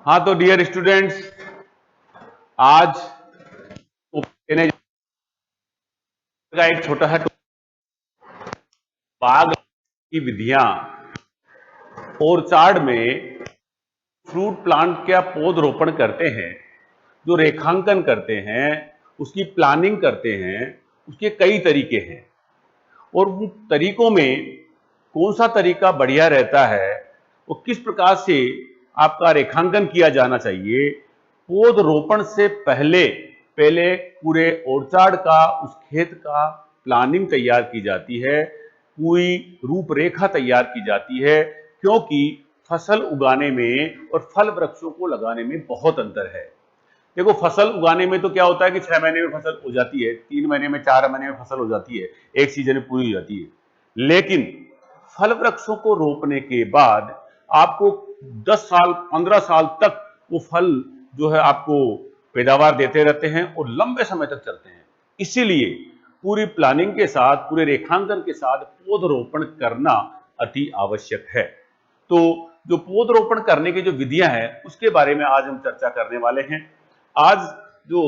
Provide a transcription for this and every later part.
हाँ तो dear students, आज लेने का एक छोटा सा बाग की विधियां। ओरचार्ड में फ्रूट प्लांट का पौध रोपण करते हैं, जो रेखांकन करते हैं, उसकी प्लानिंग करते हैं, उसके कई तरीके हैं। और उन तरीकों में कौन सा तरीका बढ़िया रहता है, वो किस प्रकार से आपका रेखांकन किया जाना चाहिए। पौध रोपण से पहले पहले पूरे ओरचार्ड का, उस खेत का प्लानिंग तैयार की जाती है, पूरी रूपरेखा तैयार की जाती है, क्योंकि फसल उगाने में और फल वृक्षों को लगाने में बहुत अंतर है। देखो, फसल उगाने में तो क्या होता है कि 6 महीने में फसल हो जाती है, 3 महीने में, 4 महीने में फसल हो जाती है, एक सीजन में पूरी हो जाती है। लेकिन फल वृक्षों को रोपने के बाद आपको 10 साल 15 साल तक वो फल जो है आपको पैदावार देते रहते हैं और लंबे समय तक चलते हैं। इसीलिए पूरी प्लानिंग के साथ, पूरे रेखांकन के साथ पौध रोपण करना अति आवश्यक है। तो जो पौध रोपण करने की जो विधियां हैं, उसके बारे में आज हम चर्चा करने वाले हैं। आज जो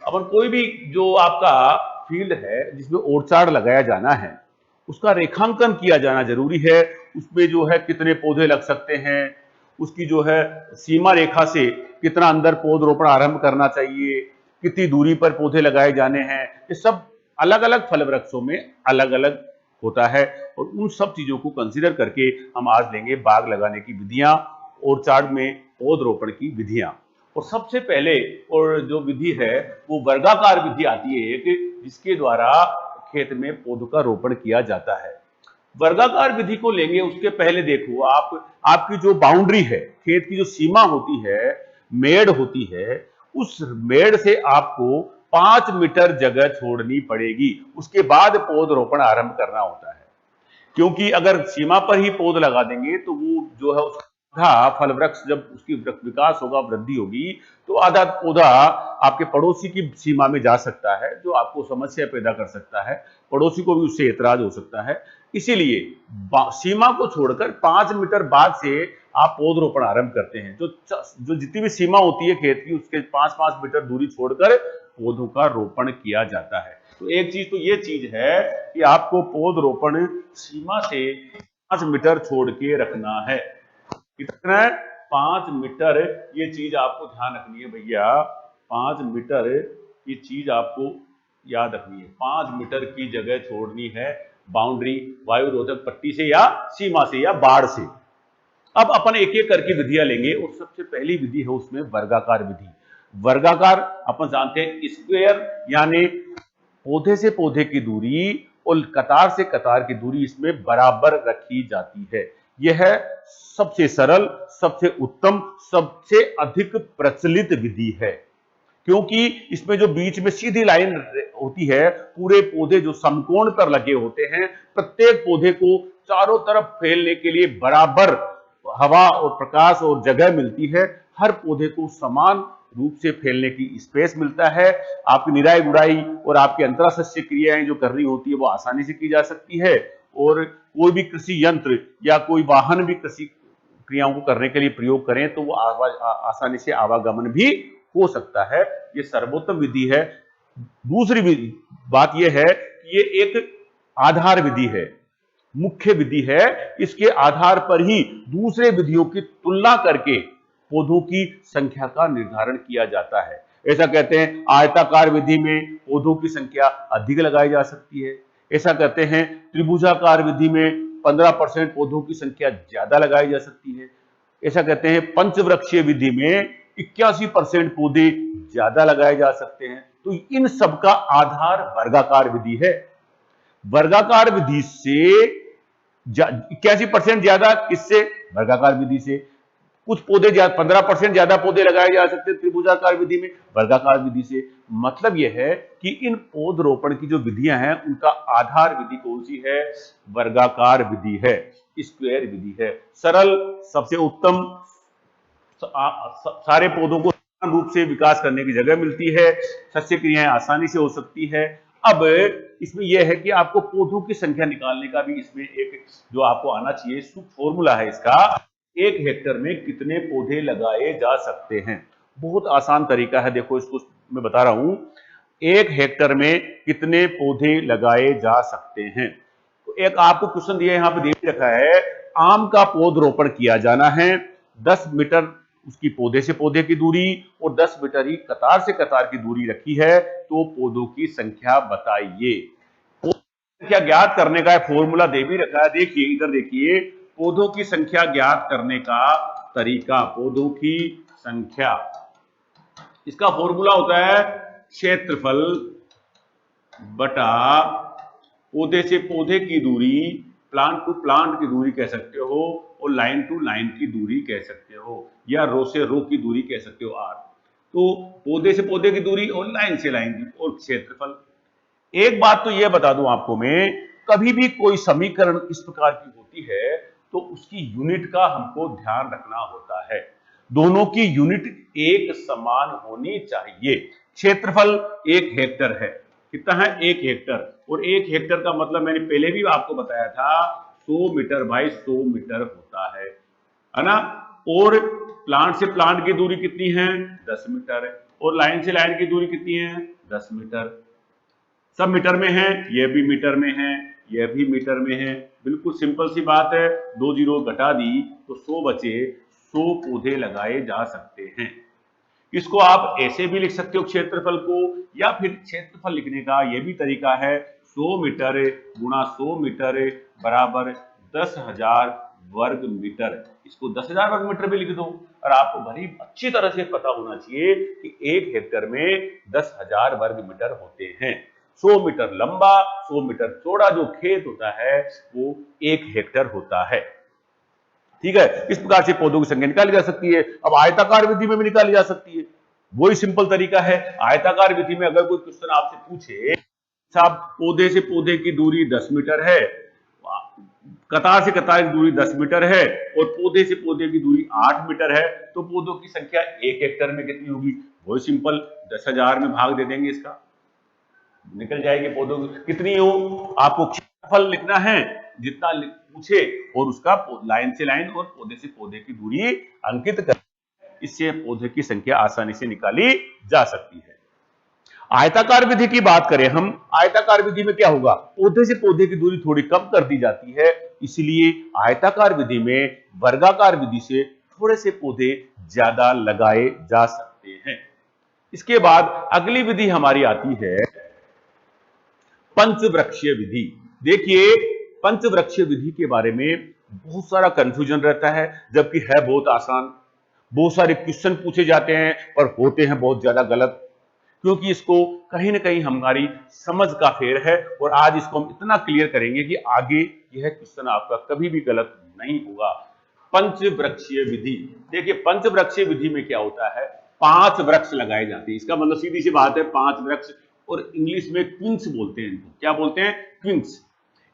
अपन कोई भी जो आपका फील्ड है जिसमें ओरचार्ड लगाया जाना है, उसका रेखांकन किया जाना जरूरी है। उसमें जो है कितने पौधे लग सकते हैं, उसकी जो है सीमा रेखा से कितना अंदर पौध रोपण आरंभ करना चाहिए, कितनी दूरी पर पौधे लगाए जाने हैं, ये सब अलग अलग फल वृक्षों में अलग अलग होता है। और उन सब चीजों को कंसीडर करके हम आज लेंगे बाग लगाने की विधियां, ओरचार्ड में पौध रोपण की विधियां। और सबसे पहले और जो विधि है वो वर्गाकार विधि आती है एक, जिसके द्वारा खेत में पौधों का रोपण किया जाता है। वर्गाकार विधि को लेंगे उसके पहले देखो, आपकी जो बाउंड्री है, खेत की जो सीमा होती है, मेड़ होती है, उस मेड़ से आपको 5 मीटर जगह छोड़नी पड़ेगी, उसके बाद पौध रोपण आरंभ करना होता है। क्योंकि अगर सीमा पर ही पौध लगा देंगे तो वो जो है आधा फल वृक्ष, जब उसकी विकास होगा, वृद्धि होगी, तो आधा पौधा आपके पड़ोसी की सीमा में जा सकता है, जो आपको समस्या पैदा कर सकता है, पड़ोसी को भी उससे एतराज हो सकता है। इसीलिए सीमा को छोड़कर 5 मीटर बाद से आप पौधरोपण आरंभ करते हैं। जो जितनी भी सीमा होती है खेत की, उसके 5-5 मीटर दूरी छोड़कर पौधों का रोपण किया जाता है। तो एक चीज तो ये चीज है कि आपको पौध रोपण सीमा से 5 मीटर छोड़ के रखना है। कितना है? 5 मीटर। ये चीज आपको ध्यान रखनी है भैया, 5 मीटर ये चीज आपको याद रखनी है। 5 मीटर की जगह छोड़नी है बाउंड्री, वायु रोधक पट्टी से या सीमा से या बाड़ से। अब अपन एक एक करके विधियां लेंगे और सबसे पहली विधि है उसमें वर्गाकार विधि। वर्गाकार अपन जानते हैं, स्क्वायर यानी पौधे से पौधे की दूरी और कतार से कतार की दूरी इसमें बराबर रखी जाती है। यह सबसे सरल, सबसे उत्तम, सबसे अधिक प्रचलित विधि है, क्योंकि इसमें जो बीच में सीधी लाइन होती है, पूरे पौधे जो समकोण पर लगे होते हैं, प्रत्येक पौधे को चारों तरफ फैलने के लिए बराबर हवा और प्रकाश और जगह मिलती है। हर पौधे को समान रूप से फैलने की स्पेस मिलता है। आपकी निराई गुड़ाई और आपकी अंतरासस्य क्रियाएं जो करनी होती है वो आसानी से की जा सकती है। और कोई भी कृषि यंत्र या कोई वाहन भी कृषि क्रियाओं को करने के लिए प्रयोग करें तो वो आसानी से आवागमन भी हो सकता है। ये सर्वोत्तम विधि है। दूसरी बात यह है कि ये एक आधार विधि है, मुख्य विधि है। इसके आधार पर ही दूसरे विधियों की तुलना करके पौधों की संख्या का निर्धारण किया जाता है। ऐसा कहते हैं आयताकार विधि में पौधों की संख्या अधिक लगाई जा सकती है। ऐसा कहते हैं त्रिभुजाकार विधि में 15% पौधों की संख्या ज्यादा लगाई जा सकती है। ऐसा कहते हैं पंचवृक्षीय विधि में 81% पौधे ज्यादा लगाए जा सकते हैं। तो इन सब का आधार वर्गाकार विधि है। वर्गाकार विधि से 81% ज्यादा, किससे? वर्गाकार विधि से। कुछ पौधे 15% ज्यादा पौधे लगाए जा सकते हैं त्रिभुजाकार विधि में, वर्गाकार विधि से। मतलब यह है कि इन पौध रोपण की जो विधियां हैं उनका आधार विधि कौन सी है? वर्गाकार विधि है, स्क्वायर विधि है। सरल, सबसे उत्तम, सारे पौधों को समान रूप से विकास करने की जगह मिलती है, सस्य क्रियाएं आसानी से हो सकती है। अब इसमें यह है कि आपको पौधों की संख्या निकालने का भी इसमें एक जो आपको आना चाहिए फॉर्मूला है इसका, एक हेक्टर में कितने पौधे लगाए जा सकते हैं। बहुत आसान तरीका है, देखो इसको मैं बता रहा हूं। एक हेक्टर में कितने पौधे लगाए जा सकते हैं। तो एक आपको क्वेश्चन दिया यहां पे दे रखा है, आम का पौधरोपण किया जाना है, 10 मीटर उसकी पौधे से पौधे की दूरी और 10 मीटर ही कतार से कतार की दूरी रखी है, तो पौधों की संख्या बताइए। संख्या ज्ञात करने का फॉर्मूला दे भी रखा है, देखिए इधर देखिए, पौधों की संख्या ज्ञात करने का तरीका, पौधों की संख्या, इसका फॉर्मूला होता है क्षेत्रफल बटा पौधे से पौधे की दूरी, प्लांट टू प्लांट की दूरी कह सकते हो, और लाइन टू लाइन की दूरी कह सकते हो, या रो से रो की दूरी कह सकते हो आर। तो पौधे से पौधे की दूरी और लाइन से लाइन की, और क्षेत्रफल। एक बात तो यह बता दूं आपको मैं, कभी भी कोई समीकरण इस प्रकार की होती है तो उसकी यूनिट का हमको ध्यान रखना होता है, दोनों की यूनिट एक समान होनी चाहिए। क्षेत्रफल 1 हेक्टर है, कितना है 1 हेक्टर, और 1 हेक्टर का मतलब मैंने पहले भी आपको बताया था 100 मीटर बाई 100 मीटर होता है ना। और प्लांट से प्लांट की दूरी कितनी है 10 मीटर, और लाइन से लाइन की दूरी कितनी है 10 मीटर। सब मीटर में है, यह भी मीटर में है, यह भी मीटर में है, बिल्कुल सिंपल सी बात है, 2 जीरो घटा दी तो 100 बचे, 100 पौधे लगाए जा सकते हैं। इसको आप ऐसे भी लिख सकते हो क्षेत्रफल को, या फिर क्षेत्रफल लिखने का यह भी तरीका है, 100 मीटर गुणा 100 मीटर बराबर 10,000 वर्ग मीटर। इसको 10,000 वर्ग मीटर भी लिख दो, और आपको बड़ी अच्छी तरह से पता होना चाहिए कि 1 हेक्टर में 10,000 वर्ग मीटर होते हैं। 100 मीटर लंबा 100 मीटर चौड़ा जो खेत होता है वो 1 हेक्टर होता है। ठीक है, इस प्रकार से पौधों की संख्या निकाली जा सकती है। अब आयताकार विधि में भी निकाली जा सकती है, वही सिंपल तरीका है। आयताकार विधि में अगर कोई क्वेश्चन आपसे पूछे, साहब पौधे से पौधे की दूरी 10 मीटर है, कतार से कतार की दूरी 10 मीटर है, और पौधे से पौधे की दूरी 8 मीटर है, तो पौधों की संख्या 1 हेक्टर में कितनी होगी, वही सिंपल 10,000 में भाग दे देंगे, इसका निकल जाएगी पौधों की कितनी हो। आपको क्षेत्रफल लिखना है जितना पूछे, और उसका लाइन से लाइन और पौधे से पौधे की दूरी अंकित कर, इससे पौधे की संख्या आसानी से निकाली जा सकती है। आयताकार विधि की बात करें हम, आयताकार विधि में क्या होगा, पौधे से पौधे की दूरी थोड़ी कम कर दी जाती है, इसलिए आयताकार विधि में वर्गाकार विधि से थोड़े से पौधे ज्यादा लगाए जा सकते हैं। इसके बाद अगली विधि हमारी आती है पंचवृक्षीय विधि। देखिए पंचवृक्षीय विधि के बारे में बहुत सारा कंफ्यूजन रहता है, जबकि है बहुत आसान। बहुत सारे क्वेश्चन पूछे जाते हैं पर होते हैं बहुत ज्यादा गलत, क्योंकि इसको कहीं ना कहीं हमारी समझ का फेर है, और आज इसको हम इतना क्लियर करेंगे कि आगे यह क्वेश्चन आपका कभी भी गलत नहीं होगा। पंचवृक्षीय विधि, देखिए पंचवृक्षीय विधि में क्या होता है, 5 वृक्ष लगाए जाते हैं, इसका मतलब सीधी सी बात है 5 वृक्ष, और इंग्लिश में क्विंस बोलते हैं इनको, क्या बोलते हैं क्विंस।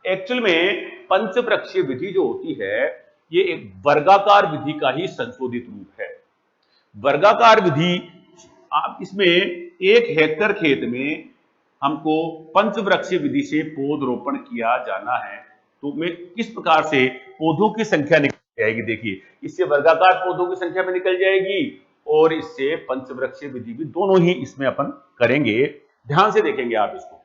एक्चुअल में पंचवृक्षीय विधि जो होती है ये एक वर्गाकार विधि का ही संशोधित रूप है। वर्गाकार विधि, आप इसमें 1 हेक्टर खेत में हमको पंचवृक्षीय विधि से पौधरोपण किया जाना है, तो मैं किस प्रकार से पौधों की संख्या निकल जाएगी, देखिए इससे वर्गाकार पौधों की संख्या में निकल जाएगी, और इससे पंचवृक्षीय विधि भी, दोनों ही इसमें अपन करेंगे। ध्यान से देखेंगे आप इसको।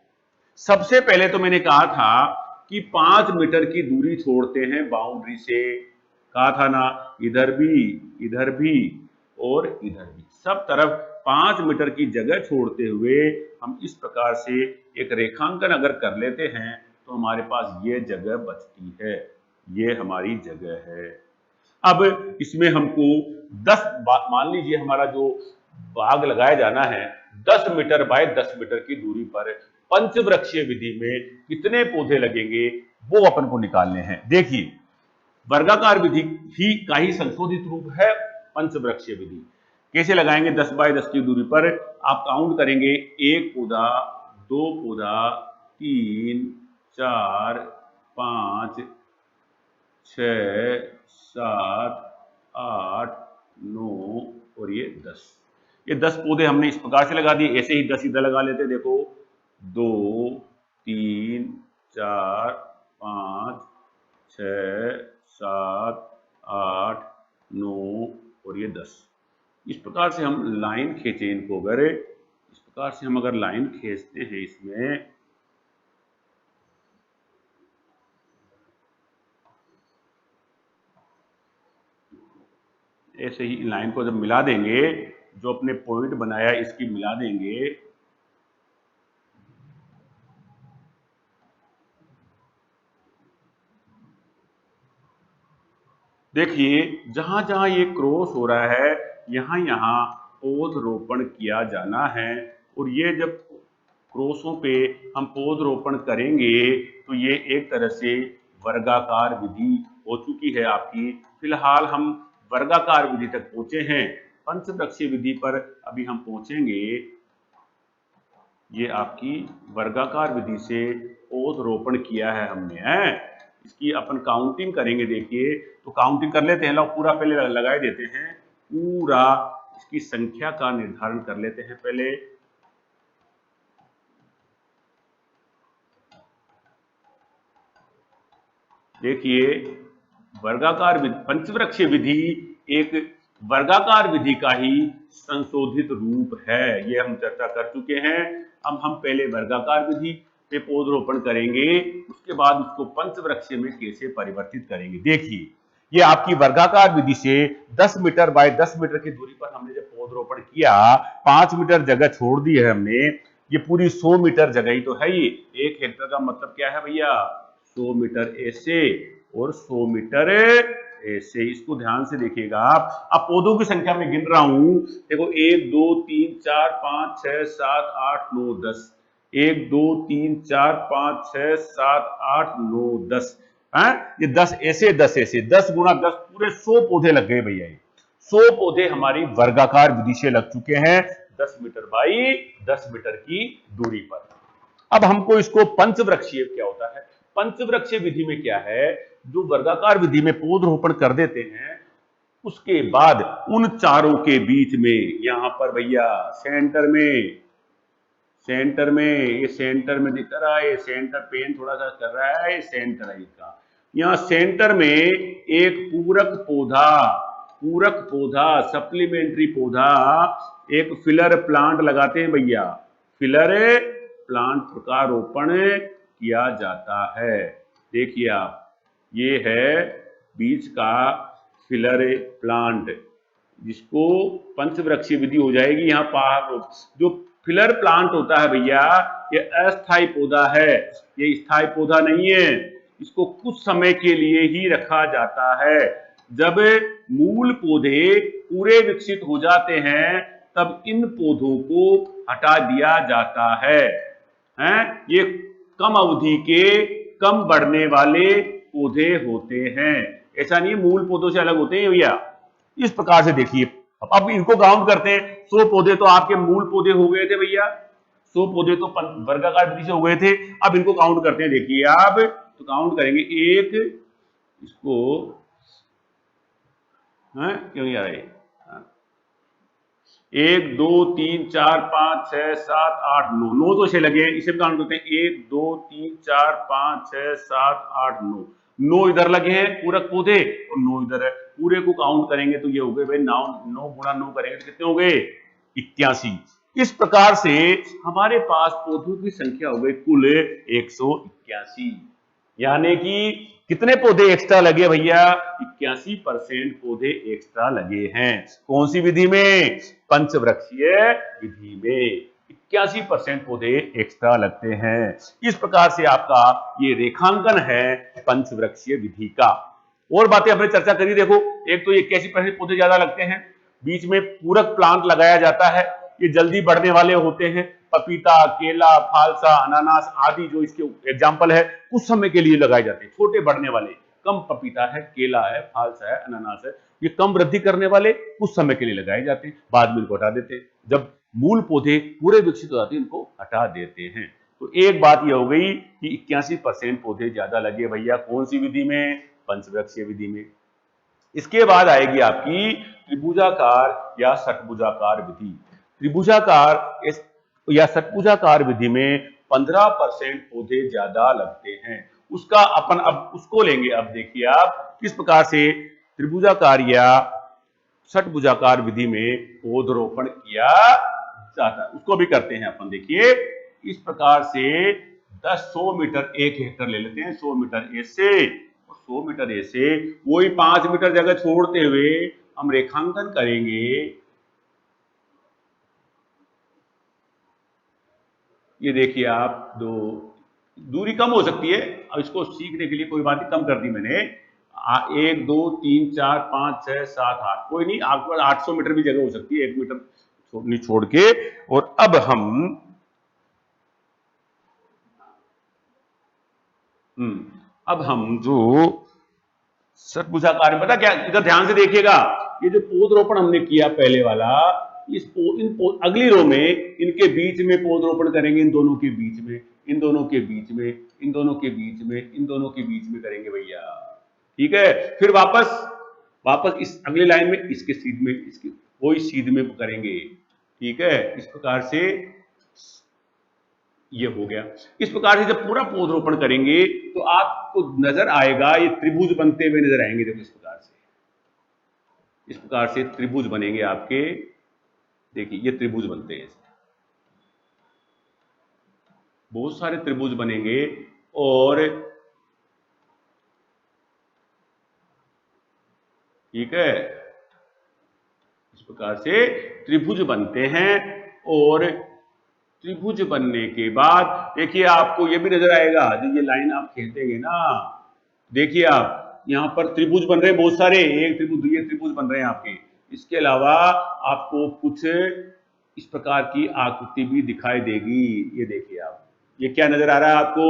सबसे पहले तो मैंने कहा था कि 5 मीटर की दूरी छोड़ते हैं बाउंड्री से, कहा था ना, इधर भी और इधर भी, सब तरफ 5 मीटर की जगह छोड़ते हुए हम इस प्रकार से एक रेखांकन अगर कर लेते हैं तो हमारे पास ये जगह बचती है, ये हमारी जगह है। अब इसमें हमको 10 मान लीजिए हमारा जो बाग लगाया जाना है 10 मीटर बाय 10 मीटर की दूरी पर, पंचवृक्षीय विधि में कितने पौधे लगेंगे वो अपन को निकालने हैं। देखिए वर्गाकार विधि ही का ही संशोधित रूप है पंचवृक्षीय विधि। कैसे लगाएंगे, 10 बाय 10 की दूरी पर आप काउंट करेंगे, 1 पौधा, 2 पौधा, 3, 4, 5, 6, 7, 8, 9 और ये 10, ये 10 पौधे हमने इस प्रकार से लगा दिए। ऐसे ही 10 इधर लगा लेते, देखो 2, 3, 4, 5, 6, 7, 8, 10। इस प्रकार से हम लाइन खींचे इनको, अगर इस प्रकार से हम अगर लाइन खींचते हैं इसमें, ऐसे ही लाइन को जब मिला देंगे, जो अपने पॉइंट बनाया इसकी मिला देंगे, देखिए जहां जहां ये क्रॉस हो रहा है यहां यहां पौधरोपण किया जाना है। और ये जब क्रॉसों पे हम पौधरोपण करेंगे तो ये एक तरह से वर्गाकार विधि हो चुकी है आपकी। फिलहाल हम वर्गाकार विधि तक पहुंचे हैं, पंचवृक्षीय विधि पर अभी हम पहुंचेंगे। ये आपकी वर्गाकार विधि से पौधरोपण किया है हमने, है इसकी अपन काउंटिंग करेंगे। देखिए तो काउंटिंग कर लेते हैं, लोग पूरा पहले लगाए देते हैं, पूरा इसकी संख्या का निर्धारण कर लेते हैं पहले। देखिए वर्गाकार पंचवृक्षीय विधि एक वर्गाकार विधि का ही संशोधित रूप है, ये हम चर्चा कर चुके हैं। अब हम पहले वर्गाकार विधि पे पौधरोपण करेंगे, उसके बाद उसको पंचवृक्षीय में कैसे परिवर्तित करेंगे। देखिए ये आपकी वर्गाकार विधि से 10 मीटर बाय 10 मीटर की दूरी पर हमने जब पौधरोपण किया, 5 मीटर जगह छोड़ दी है हमने, ये पूरी 100 मीटर जगह ही तो है। ये 1 हेक्टेयर का मतलब क्या है भैया, 100 मीटर ऐसे और 100 मीटर ऐसे, इसको ध्यान से देखिएगा आप। अब पौधों की संख्या में गिन रहा हूं, देखो 1 2 3 4 5 6 7 8 9 10, 1 2 3 4 5 6 7 8 9 10, है ये 10 ऐसे 10 ऐसे, 10 गुना 10 पूरे 100 पौधे लग गए भैया। ये 100 पौधे हमारी वर्गाकार विधि से लग चुके हैं 10 मीटर बाई 10 मीटर की दूरी पर। अब हमको इसको पंचवृक्षीय क्या होता है, पंचवृक्षीय विधि में क्या है, जो वर्गाकार विधि में पौधरोपण कर देते हैं, उसके बाद उन चारों के बीच में यहां पर भैया सेंटर में, सेंटर में ये सेंटर में दिख रहा है, सेंटर पेन थोड़ा सा कर रहा है, सेंटर है इसका, यहां सेंटर में एक पूरक पौधा सप्लीमेंट्री पौधा, एक फिलर प्लांट लगाते हैं भैया, फिलर प्लांट का रोपण किया जाता है। देखिए आप, ये है बीच का फिलर प्लांट, जिसको पंचवृक्षीय विधि हो जाएगी। यहाँ पहाड़ जो फिलर प्लांट होता है भैया, ये अस्थायी पौधा है, ये स्थायी पौधा नहीं है। इसको कुछ समय के लिए ही रखा जाता है। जब मूल पौधे पूरे विकसित हो जाते हैं तब इन पौधों को हटा दिया जाता है। ये कम अवधि के कम बढ़ने वाले पौधे होते हैं, ऐसा नहीं मूल पौधों से अलग होते हैं भैया। इस प्रकार से देखिए, अब इनको काउंट करते हैं। 100 पौधे तो आपके मूल पौधे हो गए थे भैया, 100 पौधे तो वर्गाकार विधि से हो गए थे। अब इनको काउंट करते हैं, देखिए आप तो काउंट करेंगे, एक इसको क्यों नहीं आ रही, 1 2 3 4 5 6 7 8 9, 9 तो 6 लगे, इसे काउंट करते हैं, 1 2 3 4 5 6 7 8 9, 9 इधर लगे हैं पूरक पौधे और 9 इधर है, पूरे को काउंट करेंगे तो ये हो गए भाई 9, 9 गुणा 9 करेंगे तो कितने हो गए, 81। इस प्रकार से हमारे पास पौधों की संख्या हो गई कुल 181, यानी कि कितने पौधे एक्स्ट्रा लगे भैया, 81% पौधे एक्स्ट्रा लगे हैं। कौन सी विधि में, पंचवृक्षीय विधि में 81% पौधे एक्स्ट्रा लगते हैं। इस प्रकार से आपका ये रेखांकन है पंचवृक्षीय विधि का। और बातें हमने चर्चा करी, देखो एक तो 81% पौधे ज्यादा लगते हैं, बीच में पूरक प्लांट लगाया जाता है, ये जल्दी बढ़ने वाले होते हैं, पपीता केला फालसा अनानास आदि जो इसके एग्जाम्पल है, कुछ समय के लिए लगाए जाते हैं। छोटे बढ़ने वाले, कम पपीता है केला है फालसा है अनानास है, ये कम वृद्धि करने वाले कुछ समय के लिए लगाए जाते हैं, बाद में इनको हटा देते हैं। जब मूल पौधे पूरे विकसित हो जाते हैं इनको हटा देते हैं। तो एक बात यह हो गई कि 81% पौधे ज्यादा लगे भैया कौन सी विधि में, पंचवृक्षीय विधि में। इसके बाद आएगी आपकी त्रिभुजाकार या षटभुजाकार विधि। त्रिभुजाकार या षटभुजाकार विधि में 15% पौधे ज्यादा लगते हैं। उसका अपन अब उसको लेंगे। अब देखिए आप किस प्रकार से त्रिभुजाकार या षटभुजाकार विधि में पौधरोपण किया जाता है, उसको भी करते हैं अपन। देखिए इस प्रकार से 100 मीटर 1 हेक्टर ले लेते हैं, 100 मीटर ऐसे और 100 मीटर ऐसे, वही 5 मीटर जगह छोड़ते हुए हम रेखांकन करेंगे। ये देखिए आप, दो दूरी कम हो सकती है, अब इसको सीखने के लिए कोई बात नहीं, कम कर दी मैंने। 1 2 3 4 5 6 7 8, कोई नहीं, आपके पास 800 मीटर भी जगह हो सकती है, 1 मीटर छोड़ के। और अब हम जो षटभुजाकार, पता क्या, इधर ध्यान से देखिएगा, ये जो पौधरोपण हमने किया पहले वाला, अगली रो में इनके बीच में पौधरोपण करेंगे, इन दोनों के बीच में, इन दोनों के बीच में, इन दोनों के बीच में, इन दोनों के बीच में करेंगे भैया। ठीक है, फिर वापस इस अगली लाइन में इसके सीध में, इसके वही सीध में करेंगे। ठीक है, इस प्रकार से ये हो गया। इस प्रकार से जब पूरा पौधरोपण करेंगे तो आपको नजर आएगा, ये त्रिभुज बनते हुए नजर आएंगे। देखो इस प्रकार से त्रिभुज बनेंगे आपके। देखिए ये त्रिभुज बनते हैं, बहुत सारे त्रिभुज बनेंगे। और ठीक है, इस प्रकार से त्रिभुज बनते हैं। और त्रिभुज बनने के बाद देखिए आपको ये भी नजर आएगा, जो ये लाइन आप खींचेंगे ना, देखिए आप यहां पर त्रिभुज बन रहे हैं बहुत सारे, एक त्रिभुज, ये त्रिभुज बन रहे हैं आपके। इसके अलावा आपको कुछ इस प्रकार की आकृति भी दिखाई देगी। ये देखिए आप, ये क्या नजर आ रहा है आपको,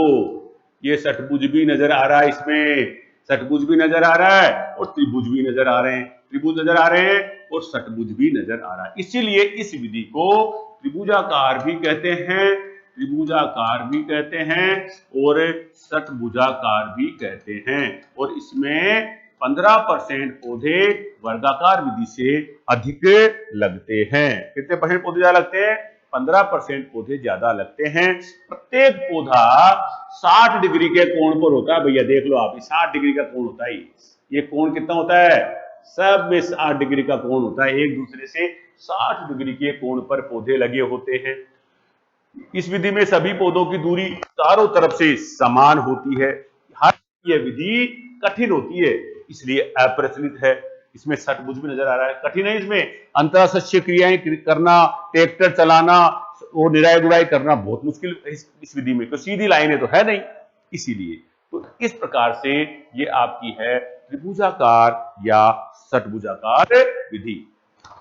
ये षटभुज भी नजर आ रहा है, इसमें षटभुज भी नजर आ रहा है और त्रिभुज भी नजर आ रहे हैं, त्रिभुज नजर आ रहे हैं और षटभुज भी नजर आ रहा है। इसीलिए इस विधि को त्रिभुजाकार भी कहते हैं, त्रिभुजाकार भी कहते हैं और षटभुजाकार भी कहते हैं। और इसमें 15% पौधे वर्गाकार विधि से अधिक लगते हैं। कितने परसेंट पौधे ज्यादा लगते हैं? 15% पौधे ज्यादा लगते हैं। प्रत्येक पौधा 60 डिग्री के कोण पर होता है भैया, देख लो आप, 60 डिग्री का कोण होता है। ये कोण कितना होता है? सब में 60 डिग्री का कोण होता है, एक दूसरे से 60 डिग्री के कोण पर पौधे लगे होते हैं। इस विधि में सभी पौधों की दूरी चारों तरफ से समान होती है। हर यह विधि कठिन होती है, इसलिए अप्रचलित है। इसमें षटभुज भी नजर आ रहा है, कठिन है। इसमें अंतरशस्यीय क्रियाएं करना, ट्रैक्टर चलाना और निराई गुड़ाई करना बहुत मुश्किल इस विधि में, तो सीधी लाइनें तो है नहीं। इसीलिए तो इस प्रकार से ये आपकी है त्रिभुजाकार या षटभुजाकार विधि।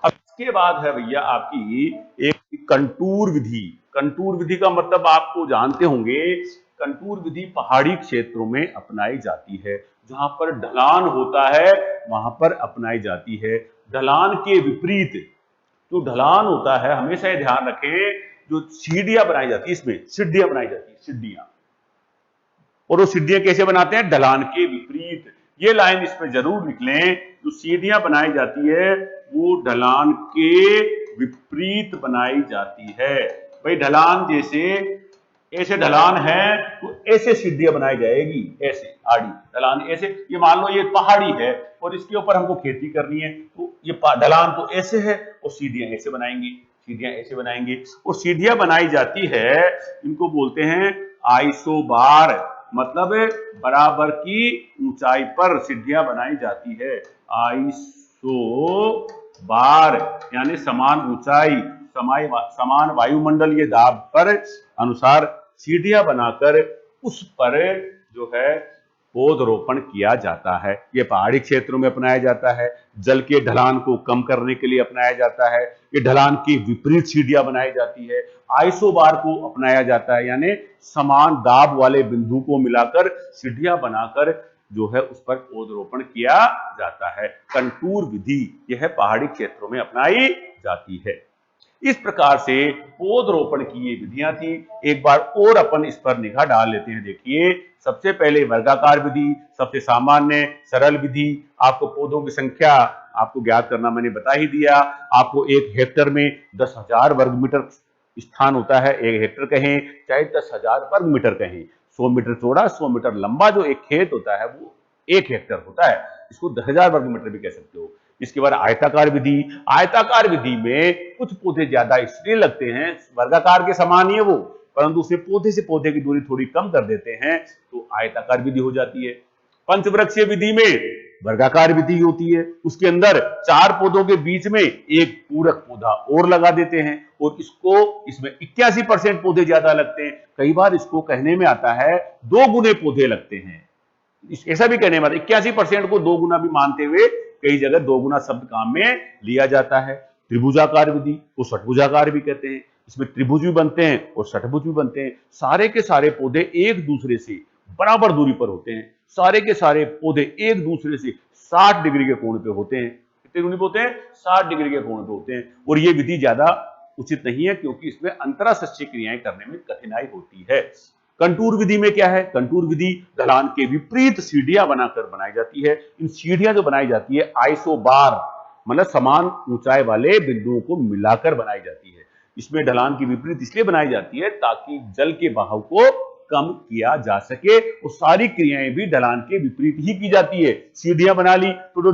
अब इसके बाद है भैया आपकी एक कंटूर विधि। कंटूर विधि का मतलब आपको जानते होंगे, कंटूर विधि पहाड़ी क्षेत्रों में अपनाई जाती है, जहां पर ढलान होता है वहां पर अपनाई जाती है। ढलान के विपरीत जो ढलान होता है, हमेशा ये ध्यान रखें, जो सीढ़ियां बनाई जाती है, इसमें सीढ़ियां बनाई जाती है, सीढ़ियां। और वो सीढ़ियां कैसे बनाते हैं? ढलान के विपरीत। ये लाइन इसमें जरूर लिख लें, जो सीढ़ियां बनाई जाती है वो ढलान के विपरीत बनाई जाती है। भाई ढलान जैसे ऐसे ढलान है तो ऐसे सीढ़ियां बनाई जाएगी, ऐसे आड़ी ढलान ऐसे। ये मान लो ये पहाड़ी है और इसके ऊपर हमको खेती करनी है, तो ये ढलान तो ऐसे है और सीढ़ियां ऐसे बनाएंगे, सीढ़ियां ऐसे बनाएंगे। और सीढ़ियां बनाई जाती है, इनको बोलते हैं आइसोबार, मतलब बराबर की ऊंचाई पर सीढ़ियां बनाई जाती है। आइसोबार यानी समान ऊंचाई, समान वायुमंडलीय दाब पर अनुसार सीढ़ियां बनाकर उस पर जो है पौधरोपण किया जाता है। ये पहाड़ी क्षेत्रों में अपनाया जाता है, जल के ढलान को कम करने के लिए अपनाया जाता है। ये ढलान की विपरीत सीढ़ियां बनाई जाती है। आइसोबार को अपनाया जाता है, यानी समान दाब वाले बिंदु को मिलाकर सीढ़ियां बनाकर जो है उस पर पौधरोपण किया जाता है। कंटूर विधि यह पहाड़ी क्षेत्रों में अपनाई जाती है। इस प्रकार से पौधरोपण की ये विधियां थी। एक बार और अपन इस पर निगाह डाल लेते हैं। देखिए सबसे पहले वर्गाकार विधि, सबसे सामान्य सरल विधि। आपको पौधों की संख्या आपको ज्ञात करना मैंने बता ही दिया। आपको 1 हेक्टर में 10,000 वर्ग मीटर स्थान होता है। 1 हेक्टर कहें चाहे 10,000 वर्ग मीटर कहें, 100 मीटर चौड़ा 100 मीटर लंबा जो एक खेत होता है वो 1 हेक्टर होता है। इसको 10,000 वर्ग मीटर भी कह सकते हो। इसके बाद आयताकार विधि। आयताकार विधि में कुछ पौधे ज्यादा इसलिए लगते हैं, वर्गाकार के समान ही है वो, परंतु उसे पौधे से पौधे की दूरी थोड़ी कम कर देते हैं, तो आयताकार विधि हो जाती है। पंचवृक्षीय विधि में वर्गाकार विधि होती है, उसके अंदर 4 पौधों के बीच में एक पूरक पौधा और लगा देते हैं, और इसमें 81% पौधे ज्यादा लगते हैं। कई बार इसको कहने में आता है 2 गुने पौधे लगते हैं, ऐसा भी कहने में आता है। 81% को 2 गुना भी मानते हुए कई जगह 2 गुना शब्द काम में लिया जाता है। त्रिभुजाकार विधि को षटभुजाकार भी कहते हैं, इसमें त्रिभुज भी बनते हैं और षटभुज भी बनते हैं। सारे के सारे पौधे एक दूसरे से बराबर दूरी पर होते हैं, सारे के सारे पौधे एक दूसरे से 60 डिग्री के कोण पे होते हैं। कितने कोण पे होते हैं? 60 डिग्री के कोण पे होते हैं। और ये विधि ज्यादा उचित नहीं है, क्योंकि इसमें अंतरासस्यीय क्रियाएं करने में कठिनाई होती है। कंटूर विधि में क्या है? कंटूर विधि ढलान के विपरीत सीढ़ियां बनाकर बनाई जाती है। इन सीढ़ियां जो बनाई जाती है आइसोबार, मतलब समान ऊंचाई वाले बिंदुओं को मिलाकर बनाई जाती है। इसमें ढलान की विपरीत इसलिए बनाई जाती है ताकि जल के बहाव को कम किया जा सके, और सारी क्रियाएं भी ढलान के विपरीत ही की जाती है। सीढ़ियां बना ली तो जो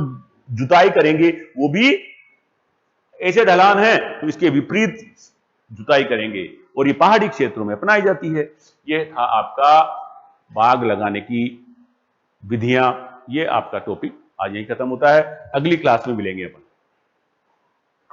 जुताई करेंगे वो भी ऐसे ढलान है तो इसके विपरीत जुताई करेंगे, और ये पहाड़ी क्षेत्रों में अपनाई जाती है। ये था आपका बाग लगाने की विधियां। ये आपका टॉपिक आज यही खत्म होता है। अगली क्लास में मिलेंगे अपन।